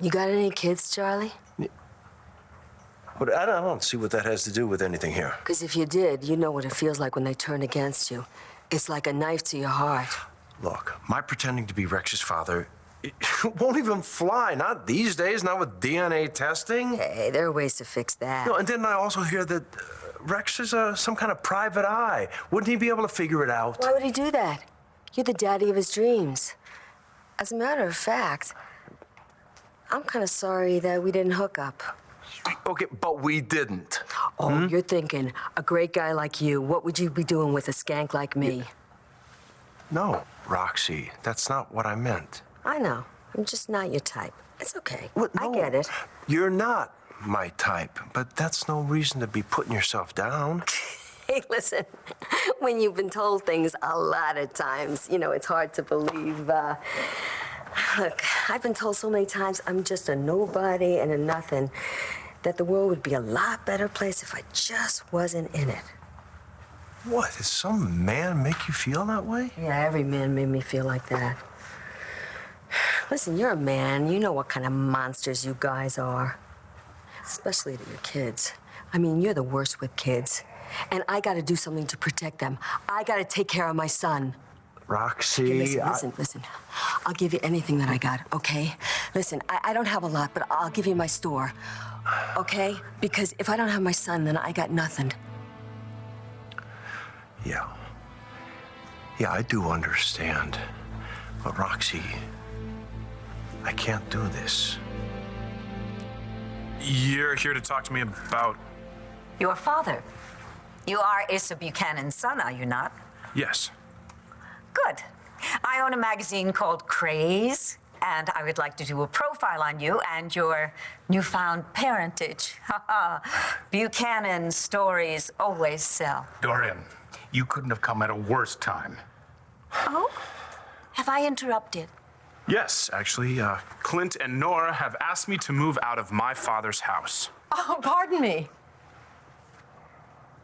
You got any kids, Charlie? Yeah. But I don't see what that has to do with anything here. Because if you did, you know what it feels like when they turn against you. It's like a knife to your heart. Look, my pretending to be Rex's father, it won't even fly. Not these days, not with DNA testing. Hey, there are ways to fix that. No, and then I also hear that Rex is some kind of private eye. Wouldn't he be able to figure it out? Why would he do that? You're the daddy of his dreams. As a matter of fact, I'm kind of sorry that we didn't hook up. Okay, but we didn't. Oh, You're thinking, a great guy like you, what would you be doing with a skank like me? No, Roxy, that's not what I meant. I know. I'm just not your type. It's okay. What? No, I get it. You're not my type, but that's no reason to be putting yourself down. Hey, listen, when you've been told things a lot of times, you know, it's hard to believe. Look, I've been told so many times I'm just a nobody and a nothing, that the world would be a lot better place if I just wasn't in it. What, did some man make you feel that way? Yeah, every man made me feel like that. Listen, you're a man. You know what kind of monsters you guys are. Especially to your kids. I mean, you're the worst with kids. And I gotta do something to protect them. I gotta take care of my son. Roxy, Hey, listen. I'll give you anything that I got, okay? Listen, I don't have a lot, but I'll give you my store, okay? Because if I don't have my son, then I got nothing. Yeah, I do understand. But Roxy, I can't do this. You're here to talk to me about... Your father. You are Asa Buchanan's son, are you not? Yes. Good. I own a magazine called Craze, and I would like to do a profile on you and your newfound parentage. Buchanan stories always sell. Dorian, you couldn't have come at a worse time. Oh? Have I interrupted? Yes, actually, Clint and Nora have asked me to move out of my father's house. Oh, pardon me.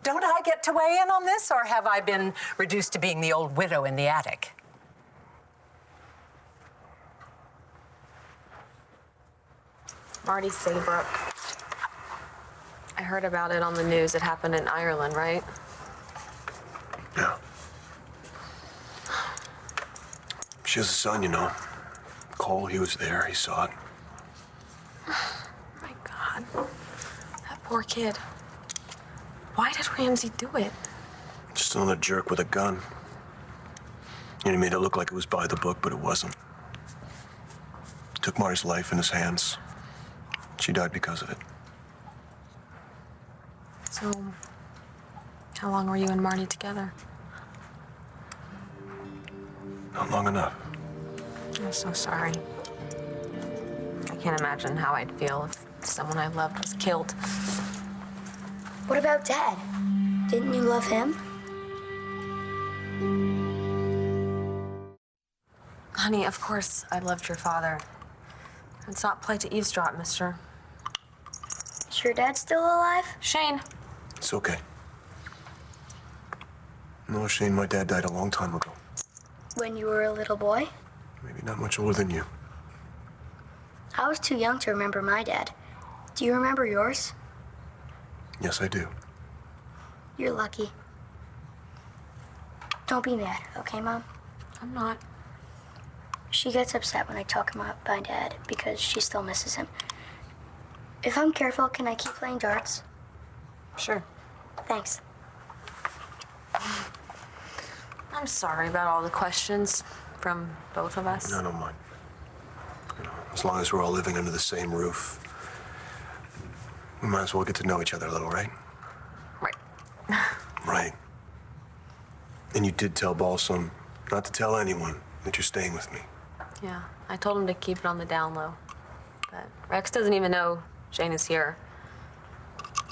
Don't I get to weigh in on this, or have I been reduced to being the old widow in the attic? Marty Saybrook. I heard about it on the news. It happened in Ireland, right? Yeah. She has a son, you know. Cole, he was there. He saw it. My God. That poor kid. Why did Ramsey do it? Just another jerk with a gun. And he made it look like it was by the book, but it wasn't. Took Marty's life in his hands. She died because of it. So, how long were you and Marty together? Not long enough. I'm so sorry. I can't imagine how I'd feel if someone I loved was killed. What about Dad? Didn't you love him? Honey, of course I loved your father. It's not polite to eavesdrop, mister. Is your dad still alive? Shane. It's okay. No, Shane, my dad died a long time ago. When you were a little boy? Maybe not much older than you. I was too young to remember my dad. Do you remember yours? Yes, I do. You're lucky. Don't be mad, okay, Mom? I'm not. She gets upset when I talk about my dad because she still misses him. If I'm careful, can I keep playing darts? Sure. Thanks. I'm sorry about all the questions from both of us. No, I don't mind. You know, as long as we're all living under the same roof, we might as well get to know each other a little, right? Right. Right. And you did tell Balsam not to tell anyone that you're staying with me. Yeah, I told him to keep it on the down low. But Rex doesn't even know Shane is here,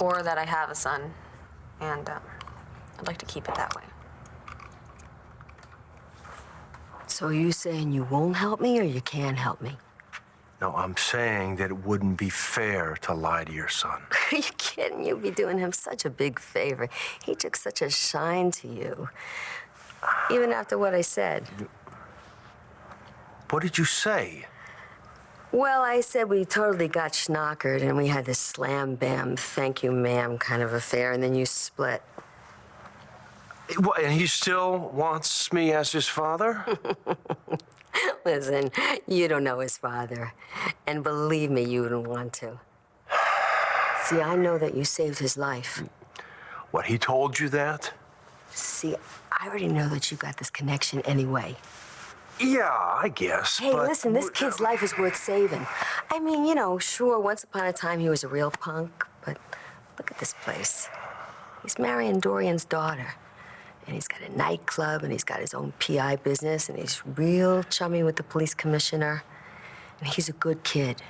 or that I have a son, and I'd like to keep it that way. So are you saying you won't help me or you can help me? No, I'm saying that it wouldn't be fair to lie to your son. Are you kidding? You'd be doing him such a big favor. He took such a shine to you. Even after what I said. What did you say? Well, I said we totally got schnockered and we had this slam bam, thank you ma'am kind of affair, and then you split. What, and he still wants me as his father? Listen, you don't know his father. And believe me, you wouldn't want to. See, I know that you saved his life. What, he told you that? See, I already know that you got this connection anyway. Yeah, I guess. Hey, but listen, this kid's life is worth saving. I mean, you know, sure, once upon a time he was a real punk, but look at this place. He's marrying Dorian's daughter. And he's got a nightclub, and he's got his own PI business, and he's real chummy with the police commissioner. And he's a good kid.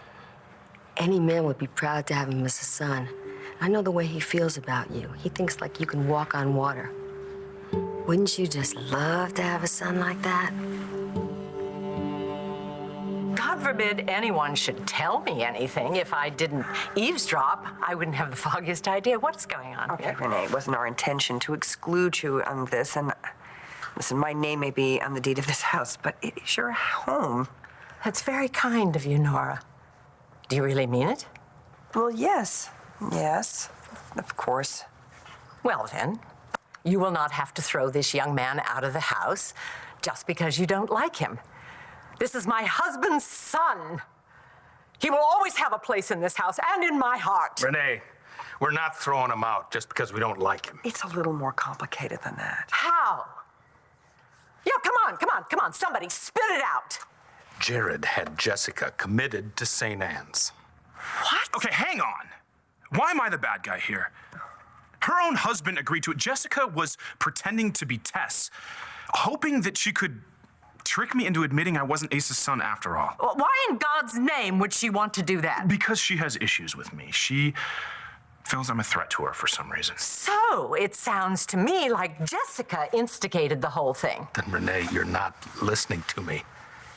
Any man would be proud to have him as a son. I know the way he feels about you. He thinks like you can walk on water. Wouldn't you just love to have a son like that? God forbid anyone should tell me anything. If I didn't eavesdrop, I wouldn't have the foggiest idea what is going on Okay, here. Renee, it wasn't our intention to exclude you on this. And listen, my name may be on the deed of this house, but it is your home. That's very kind of you, Nora. Do you really mean it? Well, yes. Yes, of course. Well, then, you will not have to throw this young man out of the house just because you don't like him. This is my husband's son. He will always have a place in this house and in my heart. Renee, we're not throwing him out just because we don't like him. It's a little more complicated than that. How? Yeah, come on, somebody, spit it out. Jared had Jessica committed to St. Anne's. What? Okay, hang on. Why am I the bad guy here? Her own husband agreed to it. Jessica was pretending to be Tess, hoping that she could trick me into admitting I wasn't Ace's son after all. Well, why in God's name would she want to do that? Because she has issues with me. She feels I'm a threat to her for some reason. So, it sounds to me like Jessica instigated the whole thing. Then, Renee, you're not listening to me.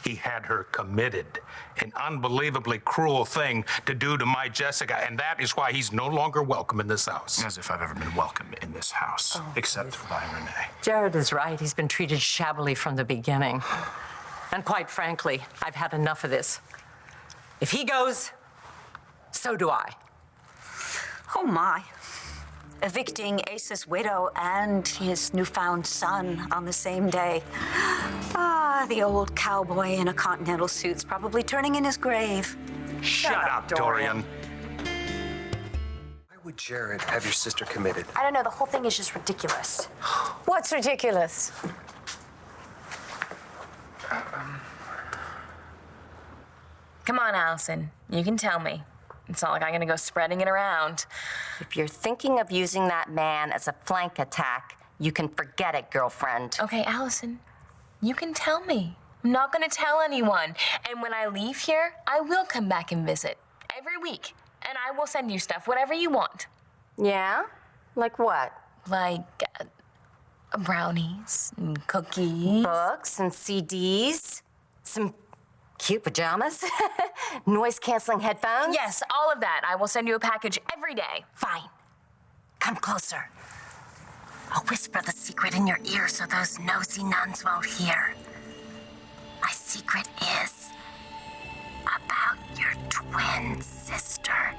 He had her committed. An unbelievably cruel thing to do to my Jessica, and that is why he's no longer welcome in this house. As if I've ever been welcome in this house, except by Renee. Jared is right. He's been treated shabbily from the beginning. And quite frankly, I've had enough of this. If he goes, so do I. Oh, my. Evicting Ace's widow and his newfound son on the same day. Ah, the old cowboy in a continental suit's probably turning in his grave. Shut up, Dorian. Why would Jared have your sister committed? I don't know, the whole thing is just ridiculous. What's ridiculous? Come on, Allison. You can tell me. It's not like I'm gonna go spreading it around. If you're thinking of using that man as a flank attack, you can forget it, girlfriend. Okay, Allison, you can tell me. I'm not gonna tell anyone. And when I leave here, I will come back and visit every week. And I will send you stuff, whatever you want. Yeah? Like what? Like brownies and cookies. Books and CDs? Some cute pajamas? Noise-canceling headphones? Yes, all of that. I will send you a package every day. Fine. Come closer. I'll whisper the secret in your ear so those nosy nuns won't hear. My secret is about your twin sister.